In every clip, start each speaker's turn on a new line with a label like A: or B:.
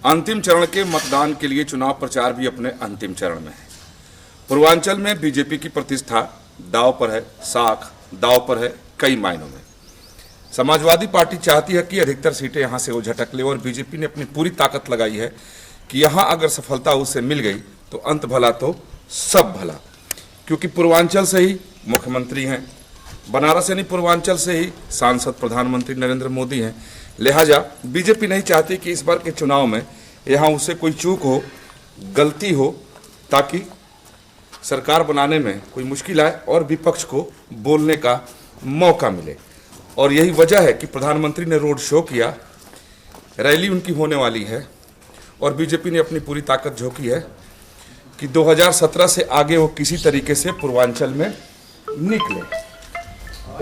A: अंतिम चरण के मतदान के लिए चुनाव प्रचार भी अपने अंतिम चरण में है। पूर्वांचल में बीजेपी की प्रतिष्ठा दांव पर है, साख दांव पर है कई मायनों में। समाजवादी पार्टी चाहती है कि अधिकतर सीटें यहां से वो झटक ले और बीजेपी ने अपनी पूरी ताकत लगाई है कि यहां अगर सफलता उसे मिल गई तो अंत भला तो सब भला, क्योंकि पूर्वांचल से ही मुख्यमंत्री हैं, बनारस यानी पूर्वांचल से ही सांसद प्रधानमंत्री नरेंद्र मोदी हैं। लिहाजा बीजेपी नहीं चाहती कि इस बार के चुनाव में यहाँ उसे कोई चूक हो, गलती हो, ताकि सरकार बनाने में कोई मुश्किल आए और विपक्ष को बोलने का मौका मिले। और यही वजह है कि प्रधानमंत्री ने रोड शो किया, रैली उनकी होने वाली है और बीजेपी ने अपनी पूरी ताकत झोंकी है कि 2017 से आगे वो किसी तरीके से पूर्वांचल में निकले।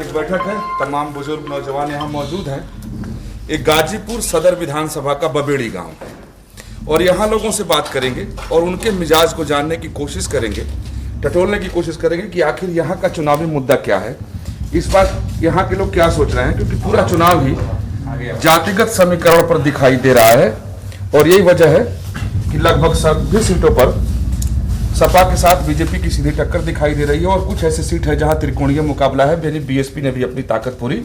A: एक बैठक है, तमाम बुजुर्ग नौजवान यहाँ मौजूद हैं। एक गाजीपुर सदर विधानसभा का बबेड़ी गांव है और यहाँ लोगों से बात करेंगे और उनके मिजाज को जानने की कोशिश करेंगे, टटोलने की कोशिश करेंगे कि आखिर यहाँ का चुनावी मुद्दा क्या है, इस बार यहाँ के लोग क्या सोच रहे हैं, क्योंकि पूरा चुनाव ही जातिगत समीकरण पर दिखाई दे रहा है। और यही वजह है कि लगभग सभी सीटों पर सपा के साथ बीजेपी की सीधी टक्कर दिखाई दे रही है और कुछ ऐसी सीट है जहां त्रिकोणीय मुकाबला है, यानी बीएसपी ने भी अपनी ताकत पूरी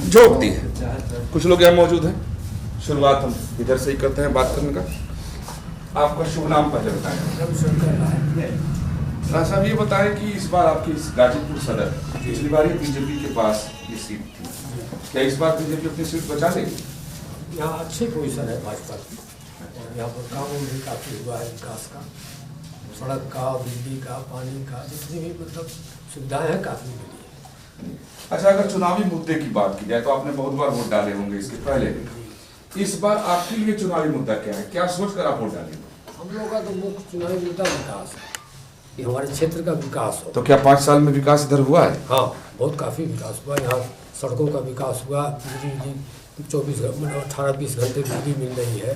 A: झोंक दी है। कुछ लोग यहाँ मौजूद हैं। शुरुआत हम इधर से ही करते हैं बात करने का। आपका शुभ नाम पहले बताएं। साहब ये बताएं कि इस बार आपकी इस गाजीपुर सदर, पिछली बार ही बीजेपी के पास ये सीट थी, क्या इस बार बीजेपी अपनी सीट बचा लेगी?
B: यहाँ अच्छी पोजीशन है भाजपा की और यहाँ पर काम भी काफ़ी हुआ है, विकास का, सड़क का, बिजली का, पानी का, जितनी भी मतलब सुविधाएं हैं काफ़ी मिली है।
A: अच्छा, अगर चुनावी मुद्दे की बात की जाए तो आपने बहुत बार वोट डाले होंगे इसके पहले भी। इस बार आपके लिए चुनावी मुद्दा क्या है, क्या सोचकर आप वोट डालेंगे?
B: हम लोगों का तो मुख्य चुनावी मुद्दा विकास है कि हमारे क्षेत्र का विकास हो।
A: तो क्या 5 साल में विकास इधर हुआ है?
B: हाँ, बहुत काफ़ी विकास हुआ। यहाँ सड़कों का विकास हुआ, बिजली 18-20 घंटे बिजली मिल रही है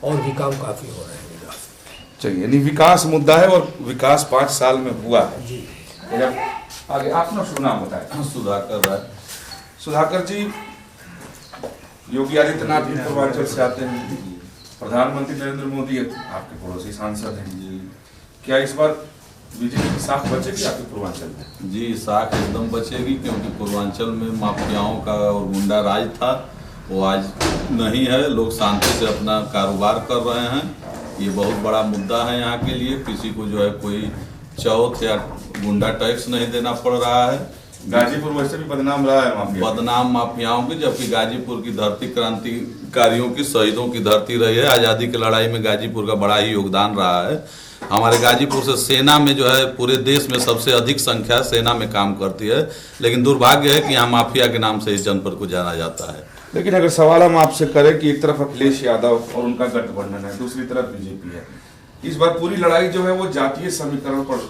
B: और भी काम काफ़ी हो रहे हैं विकास।
A: चलिए, यानी विकास मुद्दा है और विकास 5 साल में हुआ है
B: जी।
A: आगे अपना शुभ नाम बताएं।
C: सुधाकर राय।
A: सुधाकर जी, योगी आदित्यनाथ भी पूर्वांचल से आते हैं, प्रधानमंत्री नरेंद्र मोदी आपके पड़ोसी सांसद हैं जी, क्या इस बार बीजेपी की साख बचेगी आपके पूर्वांचल में?
C: जी, साख एकदम बचेगी, क्योंकि पूर्वांचल में माफियाओं का और गुंडा राज था, वो आज नहीं है। लोग शांति से अपना कारोबार कर रहे हैं। ये बहुत बड़ा मुद्दा है यहाँ के लिए। किसी को जो है कोई चौथ या गुंडा टैक्स नहीं देना पड़ रहा है।
A: गाजीपुर वैसे भी बदनाम रहा है
C: बदनाम माफियाओं की, जबकि गाजीपुर की धरती क्रांतिकारियों की, शहीदों की धरती रही है। आज़ादी की लड़ाई में गाजीपुर का बड़ा ही योगदान रहा है। हमारे गाजीपुर से सेना में जो है पूरे देश में सबसे अधिक संख्या सेना में काम करती है, लेकिन दुर्भाग्य है कि यहाँ माफिया के नाम से इस जनपद को जाना जाता है।
A: लेकिन अगर सवाल हम आपसे करें कि एक तरफ अखिलेश यादव और उनका गठबंधन है, दूसरी तरफ बीजेपी है, इस बार पूरी लड़ाई जो है वो जातीय समीकरण पर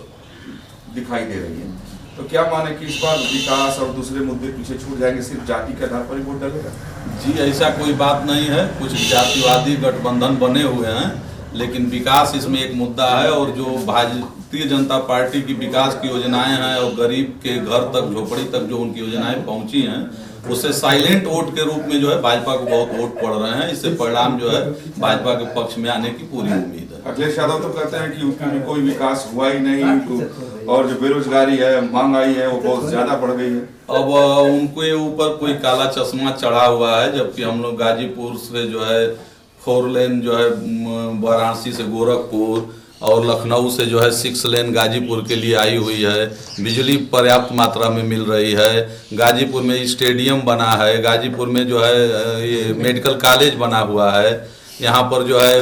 A: दिखाई दे रही है, तो क्या माने कि इस बार विकास और दूसरे मुद्दे पीछे छूट जाएंगे, सिर्फ जाति के आधार पर ही वोट डालेगा?
C: जी, ऐसा कोई बात नहीं है। कुछ जातिवादी गठबंधन बने हुए हैं, लेकिन विकास इसमें एक मुद्दा है। और जो भारतीय जनता पार्टी की विकास की योजनाएं हैं और गरीब के घर तक, झोपड़ी तक जो उनकी योजनाएं पहुंची हैं, उससे साइलेंट वोट के रूप में जो है भाजपा को बहुत वोट पड़ रहे हैं। इससे परिणाम जो है भाजपा के पक्ष में आने की पूरी उम्मीद है।
A: अखिलेश यादव तो कहते हैं कि यूपी में कोई विकास हुआ ही नहीं, तो और जो बेरोजगारी है, महंगाई है, वो बहुत ज्यादा बढ़ गई है।
C: अब उनके ऊपर कोई काला चश्मा चढ़ा हुआ है, जबकि हम लोग गाजीपुर से जो है 4 लेन जो है वाराणसी से गोरखपुर और लखनऊ से जो है 6 लेन गाजीपुर के लिए आई हुई है। बिजली पर्याप्त मात्रा में मिल रही है। गाजीपुर में स्टेडियम बना है। गाजीपुर में जो है ये मेडिकल कॉलेज बना हुआ है। यहाँ पर जो है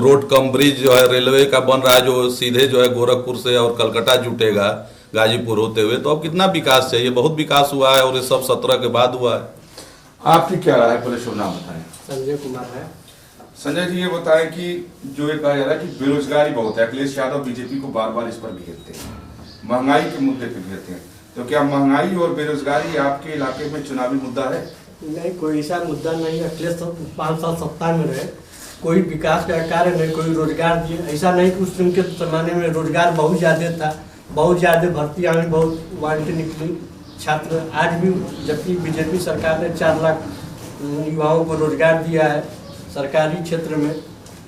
C: रोड कम ब्रिज जो है रेलवे का बन रहा है, जो सीधे जो है गोरखपुर से और कलकत्ता जुटेगा गाजीपुर होते हुए। तो अब कितना विकास चाहिए? बहुत विकास हुआ है और ये सब 17 के बाद हुआ है।
A: आपकी क्या राय है, पहले शुभ नाम बताएं।
B: संजय कुमार है।
A: संजय जी, ये बताएं कि जो ये कहा जा रहा है कि बेरोजगारी बहुत है, अखिलेश यादव बीजेपी को बार बार इस पर घेरते हैं, महंगाई के मुद्दे पर घेरते हैं, तो क्या महंगाई और बेरोजगारी आपके इलाके में चुनावी मुद्दा है?
B: नहीं, कोई ऐसा मुद्दा नहीं है। अखिलेश 5 साल सत्ता में रहे, कोई विकास का कार्य नहीं, कोई रोजगार दिए। ऐसा नहीं कि उस दिन के जमाने में रोजगार बहुत ज़्यादा था, बहुत ज़्यादा भर्ती आई, बहुत वारंटी निकली छात्र। आज भी जबकि बीजेपी सरकार ने 4 लाख युवाओं को रोजगार दिया है, सरकारी क्षेत्र में,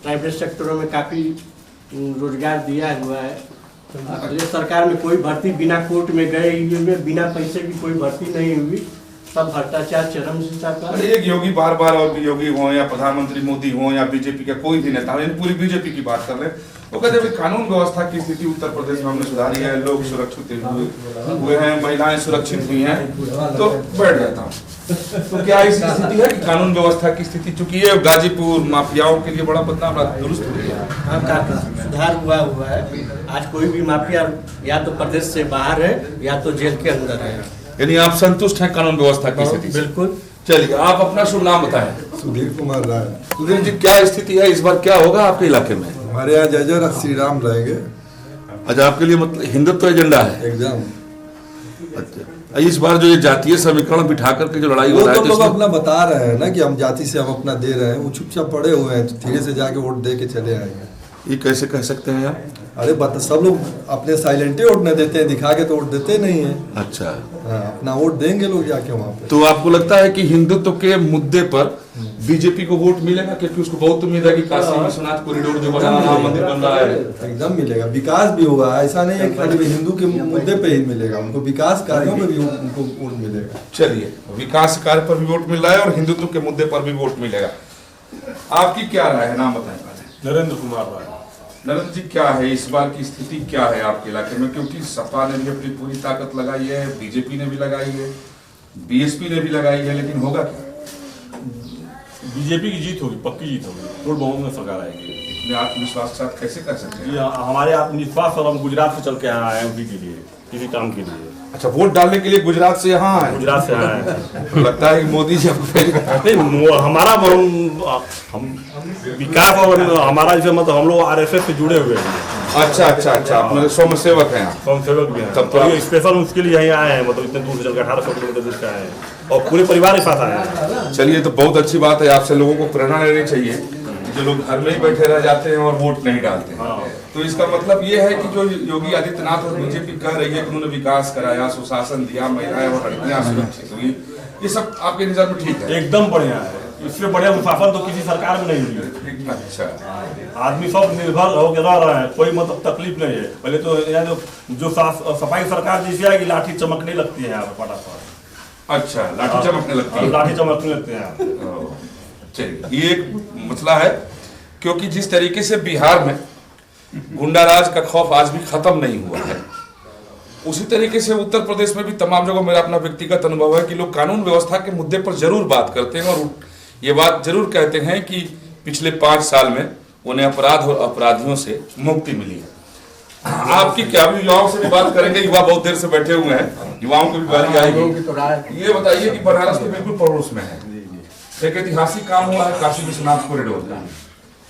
B: प्राइवेट सेक्टरों में काफ़ी रोजगार दिया हुआ है। प्रदेश सरकार में कोई भर्ती बिना कोर्ट में गए हुए, बिना पैसे की कोई भर्ती नहीं हुई, सब भ्रष्टाचार चरम सीमा पर।
A: एक योगी बार बार और योगी हो या प्रधानमंत्री मोदी हो या बीजेपी का कोई भी नेता हो, पूरी बीजेपी की बात कर रहे हैं, वो कहते हैं कानून व्यवस्था की स्थिति उत्तर प्रदेश में हमने सुधारी है, लोग सुरक्षित हुए हैं, महिलाएं सुरक्षित हुई हैं, तो बैठ जाता हूँ। तो क्या ऐसी स्थिति है कि कानून व्यवस्था की स्थिति, चूंकि ये गाजीपुर माफियाओं के लिए बड़ा बदनाम दुरुस्त हो गया,
B: सुधार हुआ है। आज कोई भी माफिया या तो प्रदेश से बाहर है या तो जेल के अंदर है।
A: यानी आप संतुष्ट हैं कानून व्यवस्था की स्थिति से?
B: बिल्कुल।
A: चलिए, आप अपना शुभ नाम बताएं।
D: सुधीर कुमार राय।
A: सुधीर जी, क्या स्थिति है इस बार, क्या होगा आपके इलाके में?
D: हमारे यहाँ जय जय श्री राम रहेंगे।
A: अच्छा, आपके लिए मतलब हिंदुत्व एजेंडा है
D: एकदम।
A: अच्छा, इस बार जो ये जातीय समीकरण बिठा करके जो लड़ाई हो रहा है,
D: तो लोग अपना बता रहे हैं ना कि हम जाति से हम अपना दे रहे हैं, वो चुपचाप पड़े हुए हैं, तो धीरे से जाके वोट दे के चले आएंगे।
A: ये कैसे कह सकते हैं आप?
D: अरे बता, सब लोग अपने साइलेंटे वोट न देते हैं, दिखा के तो वोट देते नहीं है।
A: अच्छा,
D: हाँ, अपना वोट देंगे लोग जाके वहाँ पे।
A: तो आपको लगता है कि हिंदुत्व के मुद्दे पर बीजेपी को वोट मिलेगा? क्योंकि उसको बहुत उम्मीद है कि काशी विश्वनाथ कॉरिडोर जो बना, राम मंदिर बन रहा है,
D: एकदम मिलेगा, विकास भी होगा। ऐसा नहीं है खाली हिंदू के मुद्दे पे ही मिलेगा, उनको विकास कार्यों में भी उनको वोट मिलेगा।
A: चलिए, विकास कार्य पर भी वोट मिल रहा है और हिंदुत्व के मुद्दे पर भी वोट मिलेगा। आपकी क्या राय है, नाम बताएं।
E: नरेंद्र कुमार राय।
A: नरेंद्र जी, क्या है इस बार की स्थिति, क्या है आपके इलाके में? क्योंकि सपा ने भी अपनी पूरी ताकत लगाई है, बीजेपी ने भी लगाई है, बीएसपी ने भी लगाई है, लेकिन होगा क्या?
E: बीजेपी की जीत होगी, पक्की जीत होगी, फुल बहुमत में सरकार आएगी।
A: इतने आत्मविश्वास के साथ कैसे कर सकते हैं?
E: ये हमारे आत्मविश्वास, और हम गुजरात से चल के यहाँ आए उसी के लिए, किसी काम के लिए।
A: अच्छा, वोट डालने के लिए गुजरात से यहाँ आए?
E: गुजरात से आए हैं।
A: तो लगता है कि मोदी जी आपको
E: नहीं, हमारा हम विकास और हमारा जैसे मतलब हम लोग आरएसएस से जुड़े हुए हैं।
A: अच्छा अच्छा अच्छा, आप स्वयं सेवक हैं आप?
E: स्वयं सेवक भी हैं,
A: तब
E: तो ये स्पेशल उसके लिए यहीं आए हैं, मतलब इतने दूर से चल के 1800 किलोमीटर दूर से आए हैं और पूरे परिवार के साथ आए हैं।
A: चलिए, तो बहुत अच्छी बात है, आपसे लोगों को प्रेरणा लेनी चाहिए। जो लोग घर में ही बैठे रह जाते हैं और वोट नहीं डालते हैं, तो इसका मतलब ये है कि जो योगी आदित्यनाथ और बीजेपी कह रही है कि उन्होंने विकास कराया, सुशासन दिया, महिलाएं और लड़कियां सुरक्षित हुई, ये सब आपके नजर में ठीक है?
E: एकदम बढ़िया है, इससे बढ़िया सुशासन तो किसी सरकार में नहीं हुई।
A: अच्छा,
E: आदमी सब निर्भर हो रह रहे हैं, कोई मतलब तकलीफ नहीं है। पहले तो यहाँ जो सफाई सरकार जैसी आएगी, लाठी चमकने लगती है यहाँ पर फटाफट।
A: अच्छा, लाठी चमकने लगती है?
E: लाठी चमकने लगते हैं।
A: चलिए, ये एक मसला है, क्योंकि जिस तरीके से बिहार में गुंडाराज का खौफ आज भी खत्म नहीं हुआ है, उसी तरीके से उत्तर प्रदेश में भी तमाम जगहों, मेरा अपना व्यक्तिगत अनुभव है कि लोग कानून व्यवस्था के मुद्दे पर जरूर बात करते हैं और ये बात जरूर कहते हैं कि पिछले 5 साल में उन्हें अपराध और अपराधियों से मुक्ति मिली है। आपकी क्या, भी युवाओं से भी बात करेंगे, युवा बहुत देर से बैठे हुए हैं, युवाओं की भी बारी आएगी। ये बताइए कि बनारस के बिल्कुल पड़ोस में है, एक ऐतिहासिक काम हुआ है काशी विश्वनाथ कॉरिडोर का,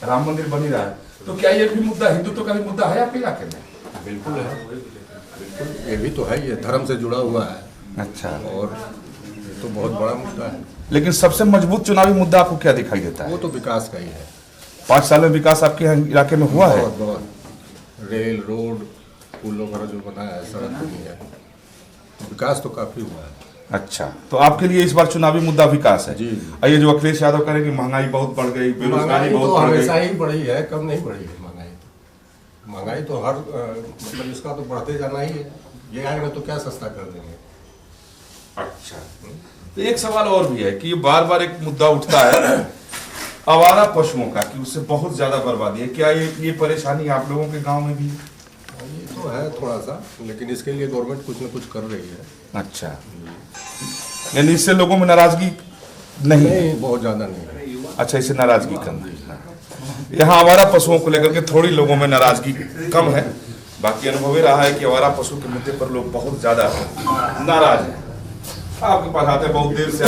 A: राम मंदिर बन ही रहा है, तो क्या ये भी मुद्दा, हिंदुत्व का भी मुद्दा है आपके इलाके में?
F: बिल्कुल है, बिल्कुल, ये भी तो है, ये धर्म से जुड़ा हुआ है।
A: अच्छा,
F: और ये तो बहुत बड़ा मुद्दा है।
A: लेकिन सबसे मजबूत चुनावी मुद्दा आपको क्या दिखाई देता है?
F: वो तो विकास का ही है।
A: 5 साल में विकास आपके इलाके में हुआ है?
F: बहुत बहुत, रेल, रोड, पुल वगैरह जो बनाया है, सड़क बनी है, विकास तो काफी हुआ है।
A: अच्छा, तो आपके लिए इस बार चुनावी मुद्दा विकास है?
F: जी।
A: ये जो अखिलेश यादव कह रहे हैं कि महंगाई बहुत बढ़ गई, बेरोजगारी
F: तो
A: बहुत बढ़
F: हमेशा
A: गई,
F: ही बढ़ी है, कम नहीं बढ़ी है महंगाई। महंगाई तो हर मतलब इसका तो बढ़ते जाना ही है, ये आएगा तो क्या सस्ता कर देंगे।
A: अच्छा, तो एक सवाल और भी है कि ये बार बार एक मुद्दा उठता है आवारा पशुओं का, कि उससे बहुत ज्यादा बर्बादी है। क्या ये परेशानी आप लोगों के गांव में भी है?
F: ये तो है थोड़ा सा, लेकिन इसके लिए गवर्नमेंट कुछ न कुछ कर रही है।
A: अच्छा, यानी इससे लोगों में नाराजगी नहीं है?
F: नहीं, बहुत ज्यादा नहीं है।
A: अच्छा, इससे नाराजगी कम है। यहाँ आवारा पशुओं को लेकर के थोड़ी लोगों में नाराजगी कम है, बाकी अनुभव रहा है कि आवारा पशु के मुद्दे पर लोग बहुत ज्यादा नाराज हैं। आपके पास आते बहुत देर से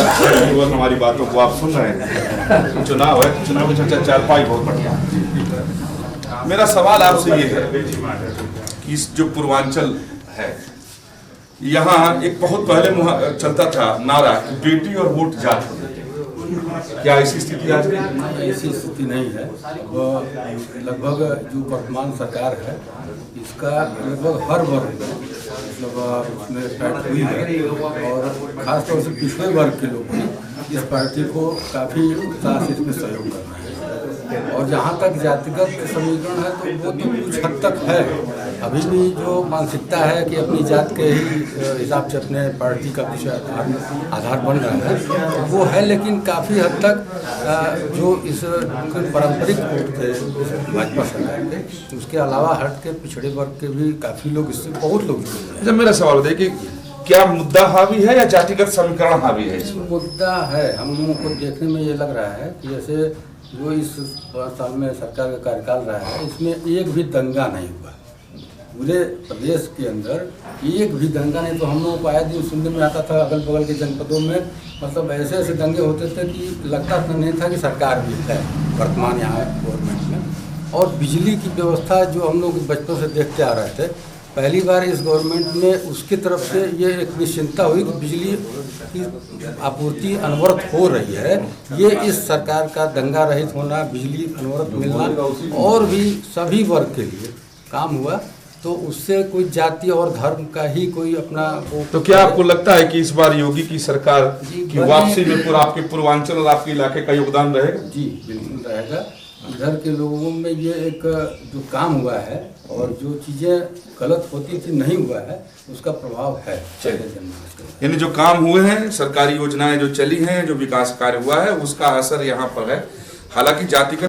A: हमारी बातों को आप सुन रहे हैं, चुनाव है, चुनाव की चर्चा चारपाई बहुत बढ़िया। मेरा सवाल आपसे ये है कि इस जो पूर्वांचल है, यहाँ एक बहुत पहले चलता था नारा कि बेटी और वोट जात होते थे, क्या ऐसी स्थिति आज भी?
G: ऐसी स्थिति नहीं है। लगभग जो वर्तमान सरकार है, इसका लगभग हर वर्ग में मतलब उसमें पैठ हुई है, और खासतौर से पिछड़े वर्ग के लोग भी इस पार्टी को काफ़ी उत्साह से इसमें सहयोग कर रहे हैं। और जहाँ तक जातिगत समीकरण है तो वो तो कुछ हद तक है। अभी भी जो मानसिकता है कि अपनी जात के ही हिसाब से अपने पार्टी का कुछ आधार बन रहा है वो है, लेकिन काफ़ी हद तक जो इस पारंपरिक वोट थे भाजपा सरकार के, उसके अलावा हट के पिछड़े वर्ग के भी काफ़ी लोग इससे बहुत लोग जुड़े हैं।
A: अच्छा, मेरा सवाल है कि क्या मुद्दा हावी है या जातिगत समीकरण हावी है इसमें?
G: मुद्दा है, हम लोगों को देखने में ये लग रहा है कि जैसे जो इस 5 साल में सरकार का कार्यकाल रहा है इसमें एक भी दंगा नहीं हुआ। पूरे प्रदेश के अंदर एक भी दंगा नहीं। तो हम लोगों को आए दिन सुनने में आता था अगल बगल के जनपदों में मतलब ऐसे ऐसे दंगे होते थे कि लगता तो नहीं था कि सरकार भी है वर्तमान यहाँ गवर्नमेंट में। और बिजली की व्यवस्था जो हम लोग बचपन से देखते आ रहे थे, पहली बार इस गवर्नमेंट में उसकी तरफ से ये एक निश्चिंतता हुई कि बिजली की आपूर्ति अनवरत हो रही है। ये इस सरकार का दंगा रहित होना, बिजली अनवरत मिलना और भी सभी वर्ग के लिए काम हुआ। तो उससे कोई जाति और धर्म का ही कोई अपना वो।
A: तो क्या आपको लगता है कि इस बार योगी की सरकार की वापसी में पूरा आपके पूर्वांचल और आपके इलाके का योगदान रहेगा?
G: जी बिल्कुल रहेगा। इधर के लोगों में ये एक जो काम हुआ है और जो चीज़ें गलत होती थी नहीं हुआ है उसका प्रभाव है।
A: यानी जो काम हुए हैं, सरकारी योजनाएं जो चली हैं, जो विकास कार्य हुआ है, उसका असर यहाँ पर है। हालांकि जातिगत